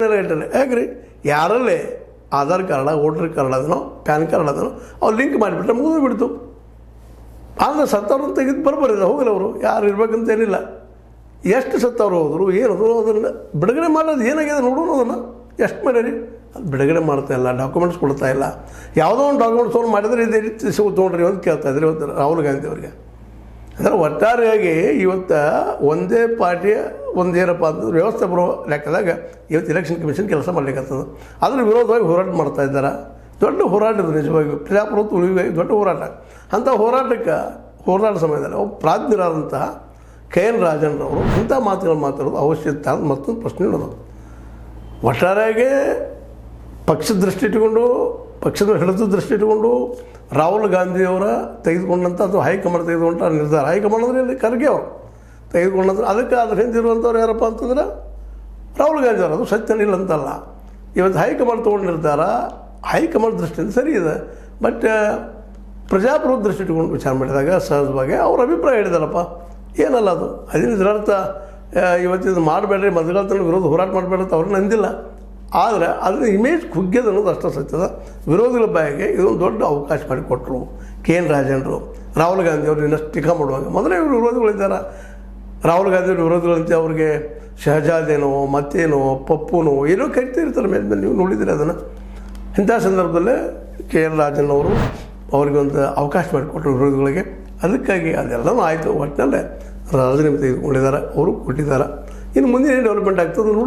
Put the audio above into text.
ಹೇಳ್ತಾರೆ ಯಾಕ್ರಿ ಯಾರಲ್ಲೇ ಆಧಾರ್ ಕಾರ್ಡ ವೋಟರ್ ಕಾರ್ಡ್ ಅದನೋ ಪ್ಯಾನ್ ಕಾರ್ಡ್ ಅದನೋ ಅವ್ರು ಲಿಂಕ್ ಮಾಡಿಬಿಟ್ರೆ ಮುಗಿದು ಬಿಡ್ತು. ಆದರೆ ಸತ್ತವ್ರನ್ನ ತೆಗೆದು ಬರ್ಬರಿಲ್ಲ ಹೋಗಲ್ಲ ಅವರು ಯಾರು ಇರ್ಬೇಕಂತ ಏನಿಲ್ಲ. ಎಷ್ಟು ಸತ್ತವ್ರು ಹೋದರು ಏನು ಹೋದ್ರು ಅದನ್ನು ಬಿಡುಗಡೆ ಮಾಡೋದು ಏನಾಗಿದೆ ನೋಡೋಣ. ಅದನ್ನು ಎಷ್ಟು ಮಾಡ್ಯಾರಿ ಅದು ಬಿಡುಗಡೆ ಮಾಡ್ತಾ ಇಲ್ಲ, ಡಾಕ್ಯುಮೆಂಟ್ಸ್ ಕೊಡ್ತಾ ಇಲ್ಲ. ಯಾವುದೋ ಒಂದು ಡಾಕ್ಯುಮೆಂಟ್ಸ್ ಅವ್ರು ಮಾಡಿದರೆ ಇದೇ ರೀತಿ ತೊಗೊಂಡ್ರಿ ಅಂತ ಕೇಳ್ತಾ ಇದ್ರಿ ಇವತ್ತು ರಾಹುಲ್ ಗಾಂಧಿ ಅವರಿಗೆ. ಅಂದರೆ ಒಟ್ಟಾರೆಯಾಗಿ ಇವತ್ತು ಒಂದೇ ಪಾರ್ಟಿಯ ಒಂದೇನಪ್ಪ ಅಂತಂದ್ರೆ ವ್ಯವಸ್ಥೆ ಬರೋ ಲೆಕ್ಕದಾಗ ಇವತ್ತು ಎಲೆಕ್ಷನ್ ಕಮಿಷನ್ ಕೆಲಸ ಮಾಡಲಿಕ್ಕತ್ತದ. ಅದ್ರ ವಿರೋಧವಾಗಿ ಹೋರಾಟ ಮಾಡ್ತಾ ಇದ್ದಾರೆ. ದೊಡ್ಡ ಹೋರಾಟ ಇದು ನಿಜವಾಗಿ ಪ್ರಜಾಪ್ರಭುತ್ವ ಉಳಿವಾಗಿ ದೊಡ್ಡ ಹೋರಾಟ. ಅಂಥ ಹೋರಾಟ ಸಮಯದಲ್ಲಿ ಒಬ್ಬ ಪ್ರಾಜ್ಞರಾದಂತಹ KN ರಾಜಣ್ಣರವರು ಇಂಥ ಮಾತುಗಳು ಮಾತಾಡೋದು ಅವಶ್ಯಕತೆ ಅಂತ ಮತ್ತೊಂದು ಪ್ರಶ್ನೆ ಇಡೋದು. ಒಟ್ಟಾರೆಯಾಗಿ ಪಕ್ಷದ ದೃಷ್ಟಿ ಇಟ್ಟುಕೊಂಡು ಪಕ್ಷದ ಹಿಡಿದ ದೃಷ್ಟಿ ಇಟ್ಟುಕೊಂಡು ರಾಹುಲ್ ಗಾಂಧಿಯವರ ತೆಗೆದುಕೊಂಡಂಥ ಅಥವಾ ಹೈಕಮಾಂಡ್ ತೆಗೆದುಕೊಂಡ ನಿರ್ಧಾರ, ಹೈಕಮಾಂಡ್ ಅಂದರೆ ಇಲ್ಲಿ ಖರ್ಗೆ ಅವರು ತೆಗೆದುಕೊಂಡಂದ್ರೆ ಅದಕ್ಕೆ ಅದ್ರ ಹಿಂದಿರುವಂಥವ್ರು ಯಾರಪ್ಪ ಅಂತಂದ್ರೆ ರಾಹುಲ್ ಗಾಂಧಿ ಅವರು. ಅದು ಸತ್ಯನಿಲ್ಲ ಅಂತಲ್ಲ. ಇವತ್ತು ಹೈಕಮಾಂಡ್ ತೊಗೊಂಡು ನಿರ್ಧಾರ ಹೈಕಮಾಂಡ್ ದೃಷ್ಟಿಯಿಂದ ಸರಿ ಇದೆ. ಬಟ್ ಪ್ರಜಾಪ್ರಭುತ್ವ ದೃಷ್ಟಿ ಇಟ್ಕೊಂಡು ವಿಚಾರ ಮಾಡಿದಾಗ ಸಹಜವಾಗಿ ಅವ್ರ ಅಭಿಪ್ರಾಯ ಹೇಳಿದಾರಪ್ಪ ಏನಲ್ಲ ಅದು. ಅದೇನು ಇದರರ್ಥ ಇವತ್ತಿದು ಮಾಡಬೇಡ್ರಿ ಮೊದಲ ವಿರೋಧ ಹೋರಾಟ ಮಾಡಬೇಡ ಅಂತ ಅವ್ರನ್ನ ಅಂದಿಲ್ಲ. ಆದರೆ ಅದನ್ನ ಇಮೇಜ್ ಕುಗ್ಗ್ಯದ ಅನ್ನೋದು ಅಷ್ಟೇ ಸತ್ಯದ. ವಿರೋಧಿಗಳ ಬಾಯಿಗೆ ಇದೊಂದು ದೊಡ್ಡ ಅವಕಾಶ ಮಾಡಿಕೊಟ್ರು KN ರಾಜಣ್ಣರು. ರಾಹುಲ್ ಗಾಂಧಿ ಅವರು ಇನ್ನಷ್ಟು ಟೀಕಾ ಮಾಡುವಾಗ ಮೊದಲೇ ಇವರು ವಿರೋಧಿಗಳಿದ್ದಾರೆ. ರಾಹುಲ್ ಗಾಂಧಿ ಅವರು ವಿರೋಧಿಗಳಂತೆ ಅವ್ರಿಗೆ ಶಹಜಾದೇನೋ ಮತ್ತೇನೋ ಪಪ್ಪುನೋ ಏನೋ ಕರಿತಾ ಇರ್ತಾರೆ ಮೇಲೆ ನೀವು ನೋಡಿದ್ದೀರಿ ಅದನ್ನು. ಇಂಥ ಸಂದರ್ಭದಲ್ಲೇ KN ರಾಜಣ್ಣವರು ಅವ್ರಿಗೆ ಒಂದು ಅವಕಾಶ ಮಾಡಿಕೊಟ್ರು ವಿರೋಧಿಗಳಿಗೆ. ಅದಕ್ಕಾಗಿ ಅದೆಲ್ಲನೂ ಆಯಿತು. ಒಟ್ಟಿನಲ್ಲೇ ರಾಜೀನಾಮೆ ತೆಗೆದುಕೊಂಡಿದ್ದಾರೆ, ಅವರು ಕೊಟ್ಟಿದ್ದಾರೆ. ಇನ್ನು ಮುಂದಿನ ಡೆವಲಪ್ಮೆಂಟ್ ಆಗ್ತದೆ ನೋಡು.